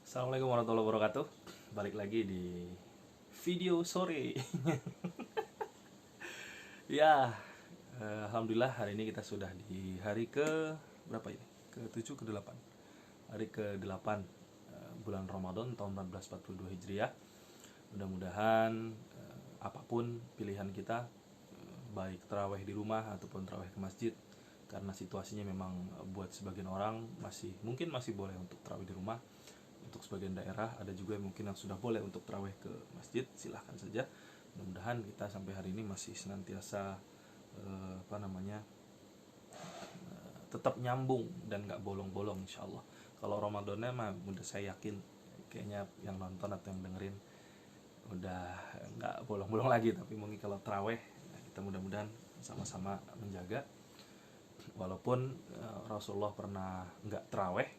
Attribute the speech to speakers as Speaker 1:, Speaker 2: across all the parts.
Speaker 1: Assalamualaikum warahmatullahi wabarakatuh. Balik lagi di video sore. Ya, alhamdulillah hari ini kita sudah di hari ke berapa ini? Ke-7 ke-8. Hari ke-8 bulan Ramadan tahun 1442 Hijriah. Mudah-mudahan apapun pilihan kita, baik tarawih di rumah ataupun tarawih ke masjid, karena situasinya memang buat sebagian orang mungkin masih boleh untuk tarawih di rumah. Untuk sebagian daerah ada juga yang mungkin yang sudah boleh untuk tarawih ke masjid, silahkan saja. Mudah-mudahan kita sampai hari ini masih senantiasa tetap nyambung dan nggak bolong-bolong insya Allah. Kalau Ramadannya mah udah saya yakin kayaknya yang nonton atau yang dengerin udah nggak bolong-bolong lagi. Tapi mungkin kalau tarawih kita mudah-mudahan sama-sama menjaga. Walaupun Rasulullah pernah nggak tarawih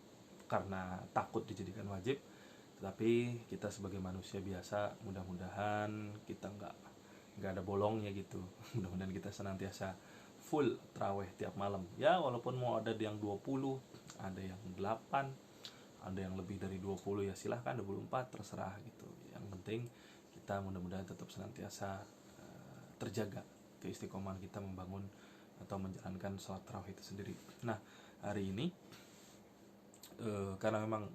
Speaker 1: karena takut dijadikan wajib, tapi kita sebagai manusia biasa mudah-mudahan kita nggak ada bolongnya gitu. Mudah-mudahan kita senantiasa full tarawih tiap malam ya, walaupun mau ada yang 20, ada yang 8, ada yang lebih dari 20, ya silahkan 24, terserah gitu. Yang penting kita mudah-mudahan tetap senantiasa terjaga keistiqomahan kita membangun atau menjalankan sholat tarawih itu sendiri. Nah, hari ini karena memang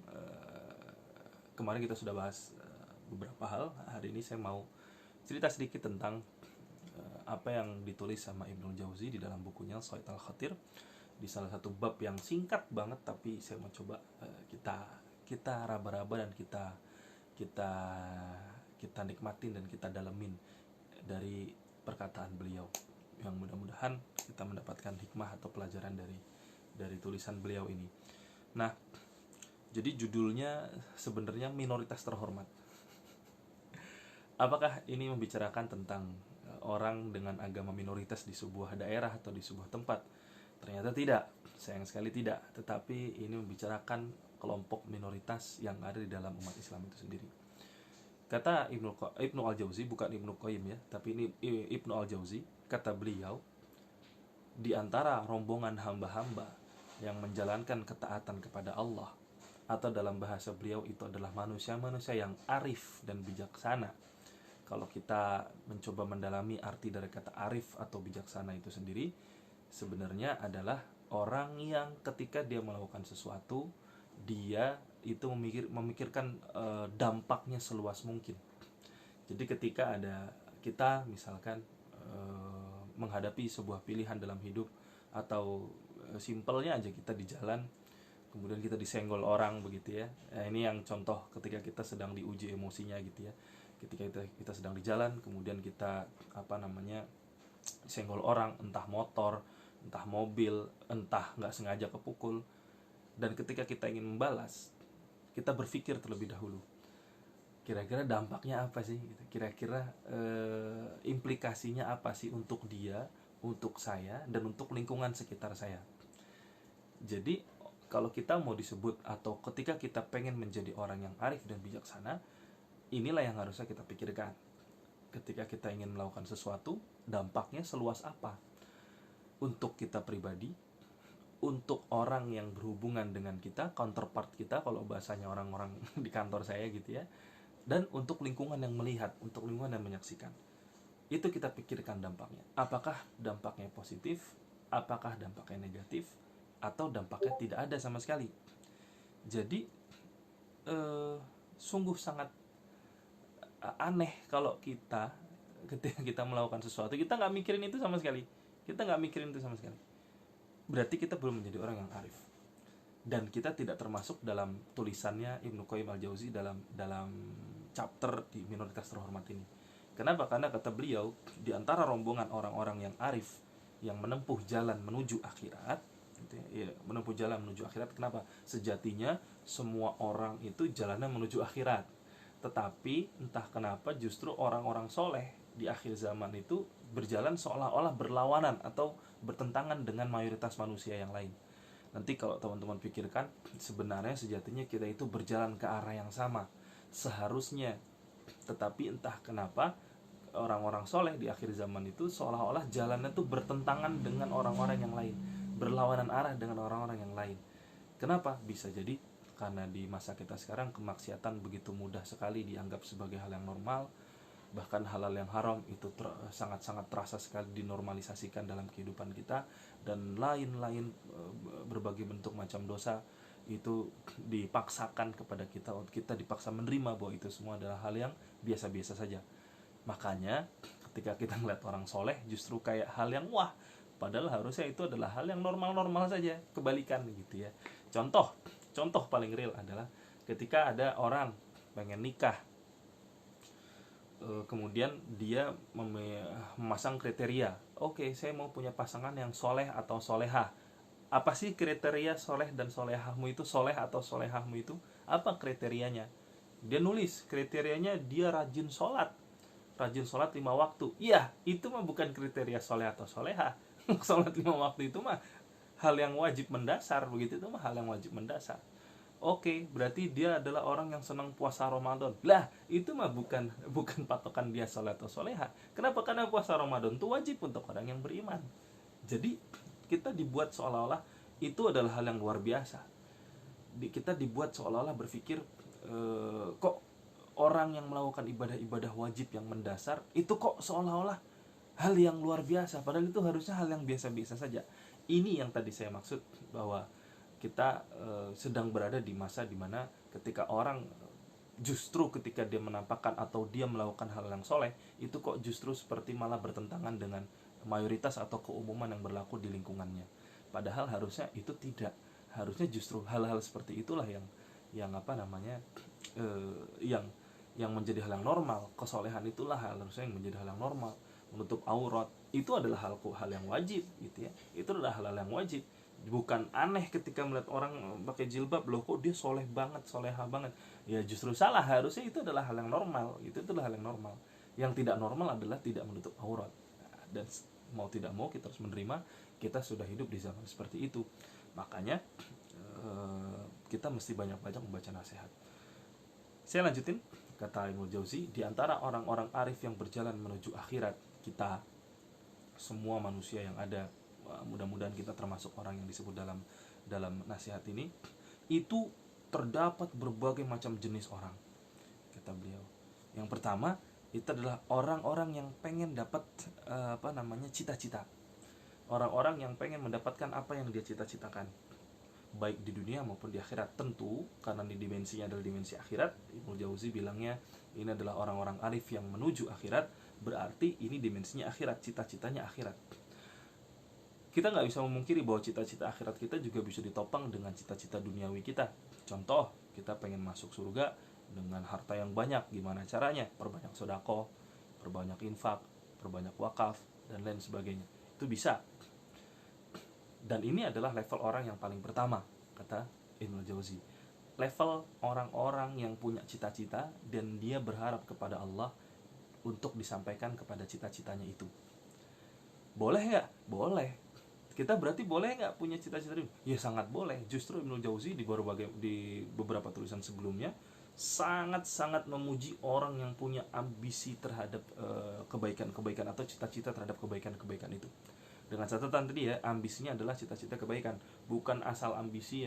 Speaker 1: kemarin kita sudah bahas beberapa hal, hari ini saya mau cerita sedikit tentang apa yang ditulis sama Ibnul Jauzi di dalam bukunya Shayd al-Khatir, di salah satu bab yang singkat banget, tapi saya mau coba kita raba-raba dan kita kita nikmatin dan kita dalemin dari perkataan beliau, yang mudah-mudahan kita mendapatkan hikmah atau pelajaran dari tulisan beliau ini. Nah, jadi judulnya sebenarnya minoritas terhormat. Apakah ini membicarakan tentang orang dengan agama minoritas di sebuah daerah atau di sebuah tempat? Ternyata tidak, sayang sekali tidak. Tetapi ini membicarakan kelompok minoritas yang ada di dalam umat Islam itu sendiri. Kata Ibnu Al-Jauzi, bukan Ibnu Qayyim ya, tapi ini Ibnu Al-Jauzi, kata beliau, di antara rombongan hamba-hamba yang menjalankan ketaatan kepada Allah, atau dalam bahasa beliau itu adalah manusia-manusia yang arif dan bijaksana. Kalau kita mencoba mendalami arti dari kata arif atau bijaksana itu sendiri, sebenarnya adalah orang yang ketika dia melakukan sesuatu, dia itu memikirkan dampaknya seluas mungkin. Jadi ketika ada kita misalkan menghadapi sebuah pilihan dalam hidup, atau simpelnya aja kita di jalan kemudian kita disenggol orang begitu ya. Nah, ini yang contoh ketika kita sedang diuji emosinya gitu ya. Ketika kita sedang di jalan kemudian kita senggol orang, entah motor, entah mobil, entah nggak sengaja kepukul, dan ketika kita ingin membalas, kita berpikir terlebih dahulu, kira-kira dampaknya apa sih? Kira-kira implikasinya apa sih untuk dia, untuk saya, dan untuk lingkungan sekitar saya. Jadi kalau kita mau disebut atau ketika kita pengen menjadi orang yang arif dan bijaksana, inilah yang harusnya kita pikirkan. Ketika kita ingin melakukan sesuatu, dampaknya seluas apa? Untuk kita pribadi, untuk orang yang berhubungan dengan kita, counterpart kita kalau bahasanya orang-orang di kantor saya gitu ya, dan untuk lingkungan yang melihat, untuk lingkungan yang menyaksikan. Itu kita pikirkan dampaknya. Apakah dampaknya positif? Apakah dampaknya negatif? Atau dampaknya tidak ada sama sekali? Jadi sungguh sangat aneh kalau kita ketika kita melakukan sesuatu kita nggak mikirin itu sama sekali. Berarti kita belum menjadi orang yang arif. Dan kita tidak termasuk dalam tulisannya Ibnu Qayyim Al-Jauzi dalam chapter di minoritas terhormat ini. Kenapa? Karena kata beliau, di antara rombongan orang-orang yang arif yang menempuh jalan menuju akhirat, menempuh jalan menuju akhirat. Kenapa? Sejatinya semua orang itu jalannya menuju akhirat. Tetapi entah kenapa justru orang-orang soleh di akhir zaman itu berjalan seolah-olah berlawanan atau bertentangan dengan mayoritas manusia yang lain. Nanti kalau teman-teman pikirkan, sebenarnya sejatinya kita itu berjalan ke arah yang sama seharusnya. Tetapi entah kenapa orang-orang soleh di akhir zaman itu seolah-olah jalannya itu bertentangan dengan orang-orang yang lain, berlawanan arah dengan orang-orang yang lain. Kenapa? Bisa jadi Karena di masa kita sekarang kemaksiatan begitu mudah sekali dianggap sebagai hal yang normal, bahkan halal yang haram itu sangat-sangat terasa sekali dinormalisasikan dalam kehidupan kita, dan lain-lain berbagai bentuk macam dosa itu dipaksakan kepada kita, kita dipaksa menerima bahwa itu semua adalah hal yang biasa-biasa saja. Makanya ketika kita melihat orang soleh justru kayak hal yang wah, padahal harusnya itu adalah hal yang normal-normal saja, kebalikan gitu ya. Contoh paling real adalah ketika ada orang pengen nikah, kemudian dia memasang kriteria, oke, saya mau punya pasangan yang soleh atau soleha. Apa sih kriteria soleh dan solehahmu itu? Soleh atau solehahmu itu apa kriterianya? Dia nulis kriterianya dia rajin sholat 5 waktu. Iya, itu mah bukan kriteria soleh atau soleha. Sholat 5 waktu itu mah hal yang wajib mendasar, begitu, itu mah hal yang wajib mendasar. Oke, berarti dia adalah orang yang senang puasa Ramadan. Lah, itu mah bukan patokan dia soleh atau soleha. Kenapa? Karena puasa Ramadan itu wajib untuk orang yang beriman. Jadi kita dibuat seolah-olah itu adalah hal yang luar biasa. Kita dibuat seolah-olah berpikir kok orang yang melakukan ibadah-ibadah wajib yang mendasar itu kok seolah-olah hal yang luar biasa, padahal itu harusnya hal yang biasa-biasa saja. Ini yang tadi saya maksud, bahwa kita sedang berada di masa dimana ketika orang justru ketika dia menampakkan atau dia melakukan hal yang soleh, itu kok justru seperti malah bertentangan dengan mayoritas atau keumuman yang berlaku di lingkungannya. Padahal harusnya itu tidak. Harusnya justru hal-hal seperti itulah yang yang menjadi hal yang normal. Kesolehan itulah harusnya yang menjadi hal yang normal. Menutup aurat itu adalah hal yang wajib gitu ya. Itu adalah hal yang wajib. Bukan aneh ketika melihat orang pakai jilbab, loh kok dia soleh banget, soleha banget. Ya justru salah, harusnya itu adalah hal yang normal. Itu adalah hal yang normal. Yang tidak normal adalah tidak menutup aurat. Dan mau tidak mau kita harus menerima, kita sudah hidup di zaman seperti itu. Makanya kita mesti banyak-banyak membaca nasihat. Saya lanjutin, kata Ibnu Jauzi, di antara orang-orang arif yang berjalan menuju akhirat, kita semua manusia yang ada, mudah-mudahan kita termasuk orang yang disebut dalam nasihat ini, itu terdapat berbagai macam jenis orang, kata beliau. Yang pertama itu adalah orang-orang yang pengen dapat cita-cita, orang-orang yang pengen mendapatkan apa yang dia cita-citakan, baik di dunia maupun di akhirat. Tentu karena ini dimensinya adalah dimensi akhirat, Ibnu Jauzi bilangnya ini adalah orang-orang arif yang menuju akhirat, berarti ini dimensinya akhirat, cita-citanya akhirat. Kita nggak bisa memungkiri bahwa cita-cita akhirat kita juga bisa ditopang dengan cita-cita duniawi kita. Contoh, kita pengen masuk surga dengan harta yang banyak, gimana caranya? Perbanyak sedekah, perbanyak infak, perbanyak wakaf, dan lain sebagainya. Itu bisa. Dan ini adalah level orang yang paling pertama, kata Ibnu Jauzi. Level orang-orang yang punya cita-cita dan dia berharap kepada Allah untuk disampaikan kepada cita-citanya itu. Boleh nggak? Boleh. Kita berarti boleh nggak punya cita-cita itu? Ya sangat boleh. Justru Ibnu Jauzi di beberapa tulisan sebelumnya sangat-sangat memuji orang yang punya ambisi terhadap kebaikan-kebaikan atau cita-cita terhadap kebaikan-kebaikan itu. Dengan catatan tadi ya, ambisinya adalah cita-cita kebaikan, bukan asal ambisi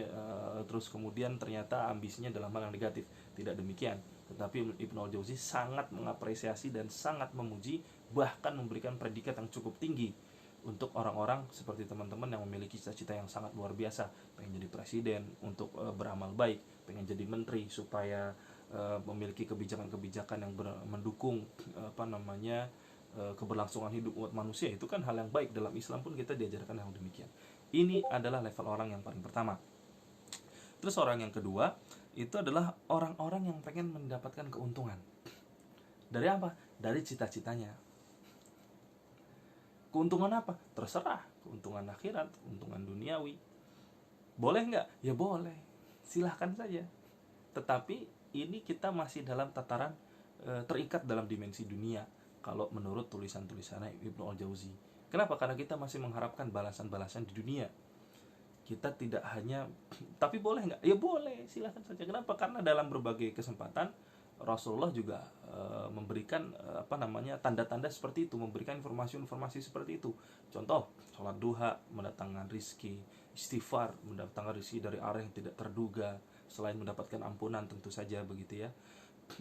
Speaker 1: terus kemudian ternyata ambisinya dalam hal yang negatif. Tidak demikian. Tetapi Ibnu Jauzi sangat mengapresiasi dan sangat memuji, bahkan memberikan predikat yang cukup tinggi untuk orang-orang seperti teman-teman yang memiliki cita-cita yang sangat luar biasa, pengen jadi presiden untuk beramal baik, pengen jadi menteri supaya memiliki kebijakan-kebijakan yang mendukung keberlangsungan hidup umat manusia. Itu kan hal yang baik. Dalam Islam pun kita diajarkan hal demikian. Ini adalah level orang yang paling pertama. Terus orang yang kedua itu adalah orang-orang yang pengen mendapatkan keuntungan. Dari apa? Dari cita-citanya. Keuntungan apa? Terserah. Keuntungan akhirat, keuntungan duniawi. Boleh nggak? Ya boleh. Silahkan saja. Tetapi ini kita masih dalam tataran terikat dalam dimensi dunia, kalau menurut tulisan-tulisannya Ibnu Al-Jauzi. Kenapa? Karena kita masih mengharapkan balasan-balasan di dunia. Kita tidak hanya, tapi boleh nggak? Ya boleh, silahkan saja. Kenapa? Karena dalam berbagai kesempatan Rasulullah juga memberikan tanda-tanda seperti itu, memberikan informasi-informasi seperti itu. Contoh, sholat duha mendatangkan rizki, istighfar mendatangkan rizki dari arah yang tidak terduga, selain mendapatkan ampunan tentu saja begitu ya.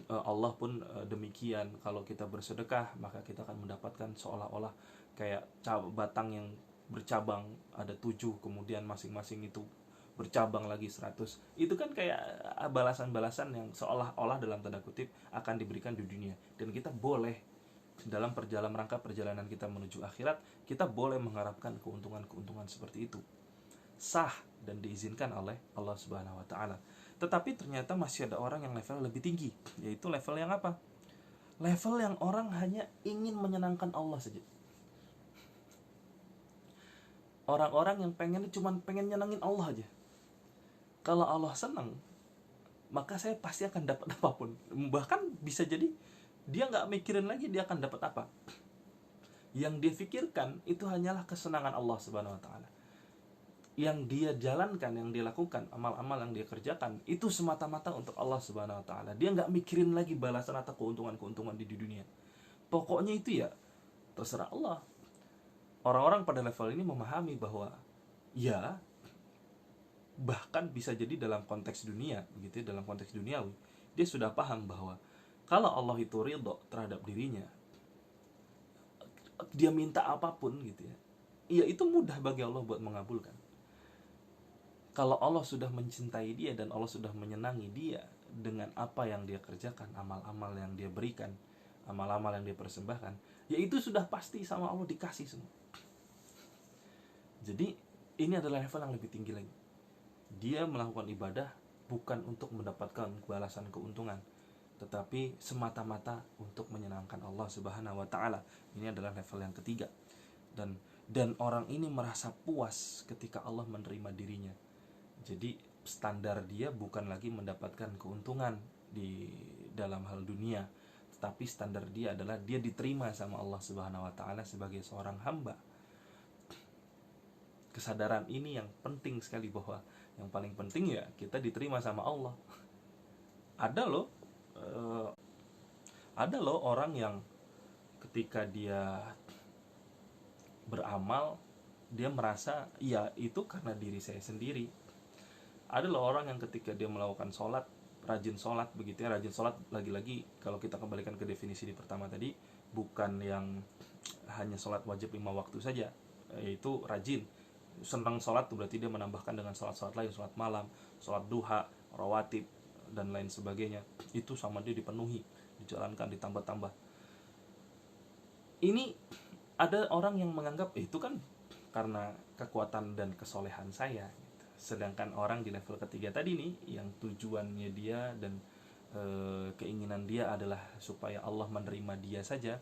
Speaker 1: Allah pun demikian, kalau kita bersedekah maka kita akan mendapatkan seolah-olah kayak batang yang bercabang ada 7, kemudian masing-masing itu bercabang lagi 100. Itu kan kayak balasan-balasan yang seolah-olah dalam tanda kutip akan diberikan di dunia. Dan kita boleh dalam rangka perjalanan kita menuju akhirat, kita boleh mengharapkan keuntungan-keuntungan seperti itu. Sah dan diizinkan oleh Allah Subhanahu wa taala. Tetapi ternyata masih ada orang yang level lebih tinggi, yaitu level yang apa? Level yang orang hanya ingin menyenangkan Allah saja. Orang-orang yang cuma pengen nyenangin Allah aja. Kalau Allah senang, maka saya pasti akan dapat apapun. Bahkan bisa jadi dia nggak mikirin lagi dia akan dapat apa. Yang dia pikirkan itu hanyalah kesenangan Allah Subhanahu wa taala. Yang dia jalankan, yang dia lakukan, amal-amal yang dia kerjakan, itu semata-mata untuk Allah Subhanahu wa taala. Dia nggak mikirin lagi balasan atau keuntungan-keuntungan di dunia. Pokoknya itu ya terserah Allah. Orang-orang pada level ini memahami bahwa ya, bahkan bisa jadi dalam konteks dunia begitu, dalam konteks duniawi, dia sudah paham bahwa kalau Allah itu ridho terhadap dirinya, dia minta apapun gitu ya, itu mudah bagi Allah buat mengabulkan. Kalau Allah sudah mencintai dia dan Allah sudah menyenangi dia dengan apa yang dia kerjakan, amal-amal yang dia berikan, amal-amal yang dia persembahkan, ya itu sudah pasti sama Allah dikasih semua. Jadi ini adalah level yang lebih tinggi lagi. Dia melakukan ibadah bukan untuk mendapatkan balasan keuntungan, tetapi semata-mata untuk menyenangkan Allah Subhanahu wa taala. Ini adalah level yang ketiga. Dan orang ini merasa puas ketika Allah menerima dirinya. Jadi standar dia bukan lagi mendapatkan keuntungan di dalam hal dunia, tetapi standar dia adalah dia diterima sama Allah Subhanahu wa taala sebagai seorang hamba. Kesadaran ini yang penting sekali, bahwa yang paling penting ya kita diterima sama Allah. Ada loh orang yang ketika dia beramal dia merasa ya itu karena diri saya sendiri. Ada loh orang yang ketika dia melakukan sholat, rajin sholat begitu ya. Rajin sholat, lagi-lagi kalau kita kembalikan ke definisi di pertama tadi, bukan yang hanya sholat wajib 5 waktu saja, yaitu rajin. Senang sholat tuh berarti dia menambahkan dengan sholat-sholat lain, sholat malam, sholat duha, rawatib, dan lain sebagainya. Itu sama dia dipenuhi, dijalankan, ditambah-tambah. Ini ada orang yang menganggap itu kan karena kekuatan dan kesolehan saya. Sedangkan orang di level ketiga tadi nih, yang tujuannya dia dan keinginan dia adalah supaya Allah menerima dia saja,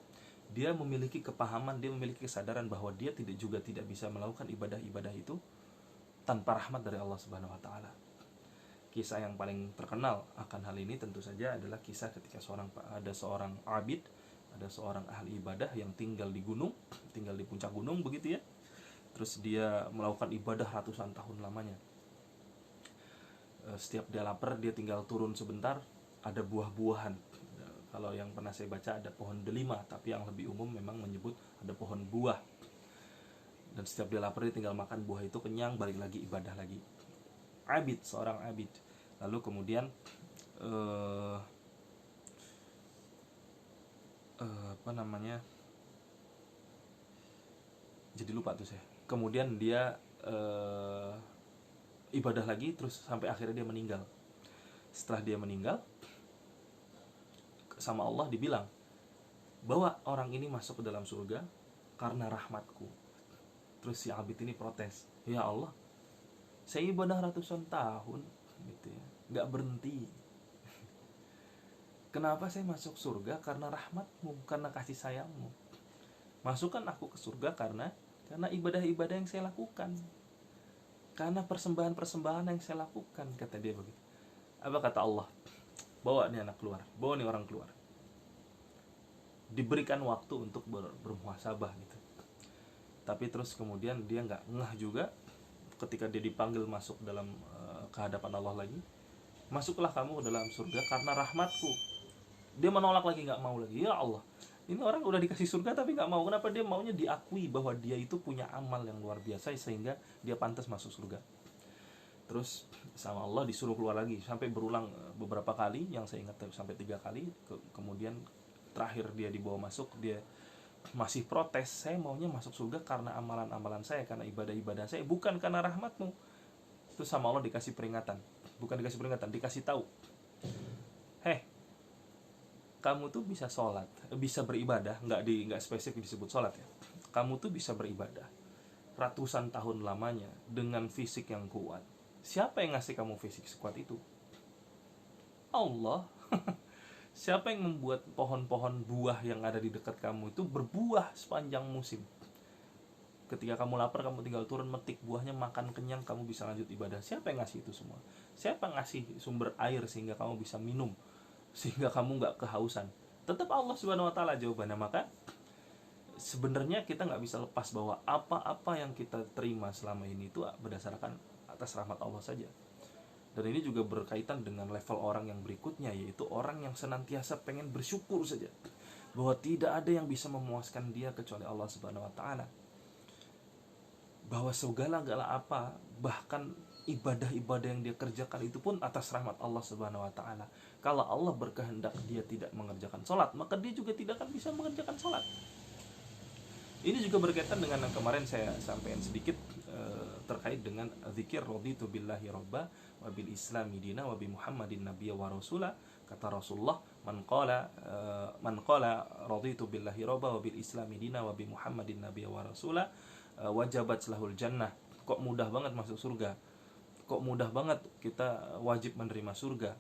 Speaker 1: dia memiliki kepahaman, dia memiliki kesadaran bahwa dia tidak bisa melakukan ibadah-ibadah itu tanpa rahmat dari Allah Subhanahu wa taala. Kisah yang paling terkenal akan hal ini tentu saja adalah kisah ketika ada seorang abid, ada seorang ahli ibadah yang tinggal di gunung, tinggal di puncak gunung begitu ya. Terus dia melakukan ibadah ratusan tahun lamanya. Setiap dia lapar, dia tinggal turun sebentar, ada buah-buahan. Kalau yang pernah saya baca ada pohon delima, tapi yang lebih umum memang menyebut ada pohon buah. Dan setiap dia lapar, dia tinggal makan buah itu, kenyang, balik lagi ibadah lagi. Abid, seorang abid. Lalu kemudian jadi lupa tuh saya. Kemudian dia ibadah lagi terus sampai akhirnya dia meninggal. Setelah dia meninggal, sama Allah dibilang bahwa orang ini masuk ke dalam surga karena rahmatku. Terus si abid ini protes, ya Allah, saya ibadah ratusan tahun gitu ya, nggak berhenti. Kenapa saya masuk surga? Karena rahmatmu, karena kasih sayangmu. Masukkan aku ke surga karena ibadah-ibadah yang saya lakukan, karena persembahan-persembahan yang saya lakukan, kata dia begitu. Apa kata Allah? Bawa nih anak keluar, bawa nih orang keluar. Diberikan waktu untuk bermuhasabah gitu. Tapi terus kemudian dia nggak ngeh juga. Ketika dia dipanggil masuk dalam kehadapan Allah lagi, masuklah kamu ke dalam surga karena rahmatku. Dia menolak lagi, nggak mau lagi. Ya Allah, ini orang udah dikasih surga tapi nggak mau. Kenapa? Dia maunya diakui bahwa dia itu punya amal yang luar biasa sehingga dia pantas masuk surga. Terus sama Allah disuruh keluar lagi sampai berulang beberapa kali, yang saya ingat sampai 3 kali. Kemudian terakhir dia dibawa masuk, dia masih protes, saya maunya masuk surga karena amalan-amalan saya, karena ibadah-ibadah saya, bukan karena rahmatmu. Terus sama Allah dikasih peringatan, bukan dikasih peringatan, dikasih tahu, heh, kamu tuh bisa sholat, bisa beribadah, nggak spesifik disebut sholat ya, kamu tuh bisa beribadah ratusan tahun lamanya dengan fisik yang kuat. Siapa yang ngasih kamu fisik sekuat itu? Allah. Siapa yang membuat pohon-pohon buah yang ada di dekat kamu itu berbuah sepanjang musim? Ketika kamu lapar, kamu tinggal turun metik buahnya, makan kenyang, kamu bisa lanjut ibadah. Siapa yang ngasih itu semua? Siapa yang ngasih sumber air sehingga kamu bisa minum, sehingga kamu nggak kehausan? Tetap Allah Subhanahu Wa Taala jawabannya. Maka sebenarnya kita nggak bisa lepas bahwa apa-apa yang kita terima selama ini itu berdasarkan atas rahmat Allah saja. Dan ini juga berkaitan dengan level orang yang berikutnya, yaitu orang yang senantiasa pengen bersyukur saja, bahwa tidak ada yang bisa memuaskan dia kecuali Allah Subhanahu Wa Taala. Bahwa segala-gala apa, bahkan ibadah-ibadah yang dia kerjakan itu pun atas rahmat Allah Subhanahu Wa Taala. Kalau Allah berkehendak dia tidak mengerjakan sholat, maka dia juga tidak akan bisa mengerjakan sholat. Ini juga berkaitan dengan yang kemarin saya sampaikan sedikit terkait dengan zikir raditu billahi robba wa bil islami dina wa bi muhammadin nabiyya wa rasula. Kata Rasulullah, man qala raditu billahi robba wa bil islami dina wa bi muhammadin nabiyya wa rasula wajabat lahul jannah. Kok mudah banget masuk surga, kok mudah banget kita wajib menerima surga.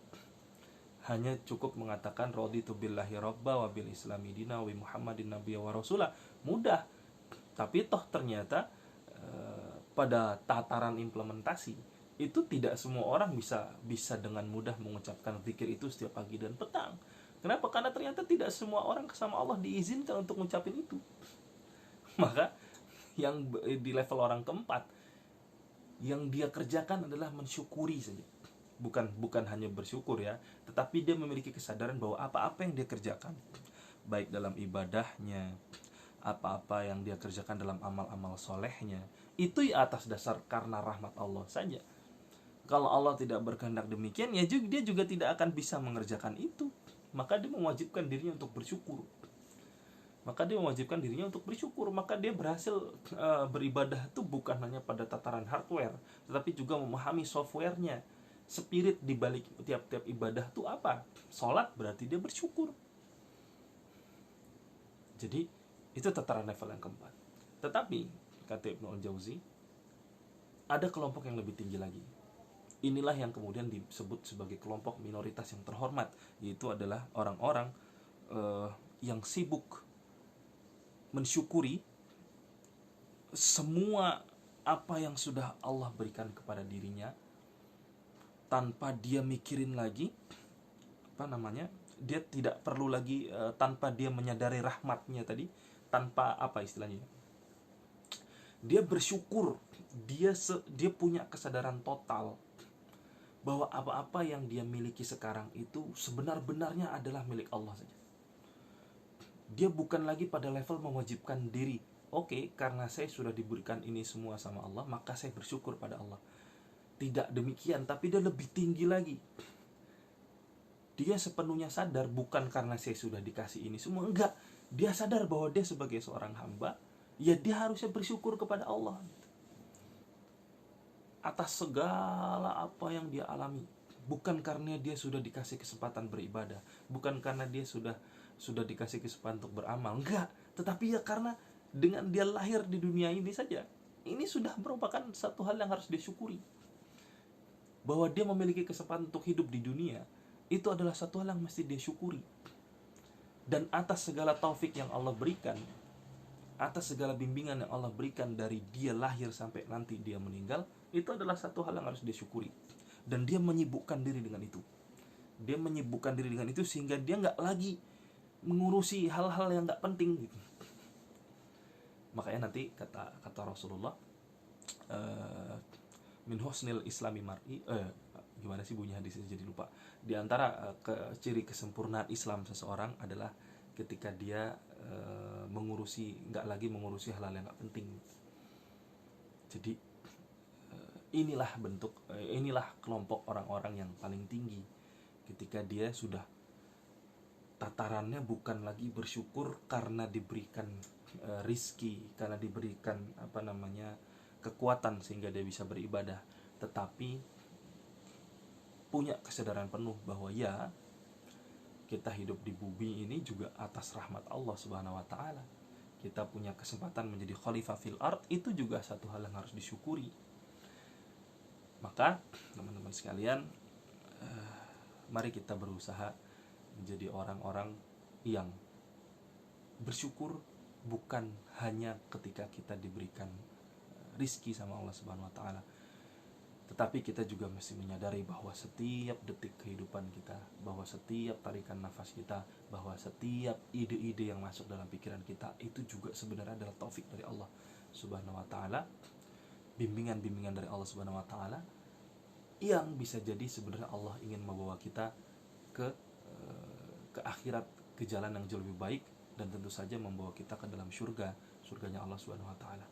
Speaker 1: Hanya cukup mengatakan raditu billahi robba wa bil islami dina wa bi muhammadin nabiyya wa rasula. Mudah. Tapi toh ternyata pada tataran implementasi itu tidak semua orang bisa dengan mudah mengucapkan zikir itu setiap pagi dan petang. Kenapa? Karena ternyata tidak semua orang sama Allah diizinkan untuk mengucapin itu. Maka yang di level orang keempat, yang dia kerjakan adalah mensyukuri saja. Bukan hanya bersyukur ya, tetapi dia memiliki kesadaran bahwa apa-apa yang dia kerjakan, baik dalam ibadahnya, apa-apa yang dia kerjakan dalam amal-amal solehnya, itu atas dasar karena rahmat Allah saja. Kalau Allah tidak berkehendak demikian, ya dia juga tidak akan bisa mengerjakan itu. Maka dia mewajibkan dirinya untuk bersyukur. Maka dia berhasil beribadah itu bukan hanya pada tataran hardware, tetapi juga memahami softwarenya. Spirit di balik tiap-tiap ibadah itu apa? Sholat berarti dia bersyukur. Jadi itu tataran level yang keempat. Tetapi kata Ibnu Al-Jauzi, ada kelompok yang lebih tinggi lagi. Inilah yang kemudian disebut sebagai kelompok minoritas yang terhormat, yaitu adalah orang-orang yang sibuk mensyukuri semua apa yang sudah Allah berikan kepada dirinya, tanpa dia mikirin lagi dia tidak perlu lagi, tanpa dia menyadari rahmatnya tadi, tanpa istilahnya, dia bersyukur, dia punya kesadaran total bahwa apa-apa yang dia miliki sekarang itu sebenar-benarnya adalah milik Allah saja. Dia bukan lagi pada level mewajibkan diri, oke, karena saya sudah diberikan ini semua sama Allah, maka saya bersyukur pada Allah. Tidak demikian, tapi dia lebih tinggi lagi. Dia sepenuhnya sadar, bukan karena saya sudah dikasih ini semua, enggak. Dia sadar bahwa dia sebagai seorang hamba, ya dia harusnya bersyukur kepada Allah atas segala apa yang dia alami. Bukan karena dia sudah dikasih kesempatan beribadah, bukan karena dia sudah dikasih kesempatan untuk beramal, enggak. Tetapi ya karena dengan dia lahir di dunia ini saja, ini sudah merupakan satu hal yang harus disyukuri. Bahwa dia memiliki kesempatan untuk hidup di dunia, itu adalah satu hal yang mesti dia syukuri. Dan atas segala taufik yang Allah berikan, atas segala bimbingan yang Allah berikan dari dia lahir sampai nanti dia meninggal, itu adalah satu hal yang harus dia syukuri. Dan dia menyibukkan diri dengan itu. Sehingga dia gak lagi mengurusi hal-hal yang gak penting gitu. Makanya nanti kata Rasulullah, min husnil islami mar'i, gimana sih bunyi hadisnya jadi lupa. Di antara ciri kesempurnaan Islam seseorang adalah ketika dia nggak lagi mengurusi hal-hal yang nggak penting. Jadi inilah kelompok orang-orang yang paling tinggi, ketika dia sudah tatarannya bukan lagi bersyukur karena diberikan rizki, karena diberikan kekuatan sehingga dia bisa beribadah, tetapi punya kesadaran penuh bahwa ya, kita hidup di bumi ini juga atas rahmat Allah Subhanahu wa taala. Kita punya kesempatan menjadi khalifah fil ard, itu juga satu hal yang harus disyukuri. Maka teman-teman sekalian, mari kita berusaha menjadi orang-orang yang bersyukur bukan hanya ketika kita diberikan rizki sama Allah Subhanahu wa taala, tetapi kita juga mesti menyadari bahwa setiap detik kehidupan kita, bahwa setiap tarikan nafas kita, bahwa setiap ide-ide yang masuk dalam pikiran kita itu juga sebenarnya adalah taufik dari Allah Subhanahu wa taala, bimbingan-bimbingan dari Allah Subhanahu wa taala, yang bisa jadi sebenarnya Allah ingin membawa kita ke akhirat, ke jalan yang jauh lebih baik, dan tentu saja membawa kita ke dalam surganya Allah Subhanahu wa taala.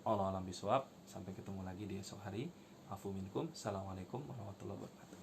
Speaker 1: Allah alam bisawab. Sampai ketemu lagi di esok hari. Afu minkum. Assalamualaikum warahmatullahi wabarakatuh.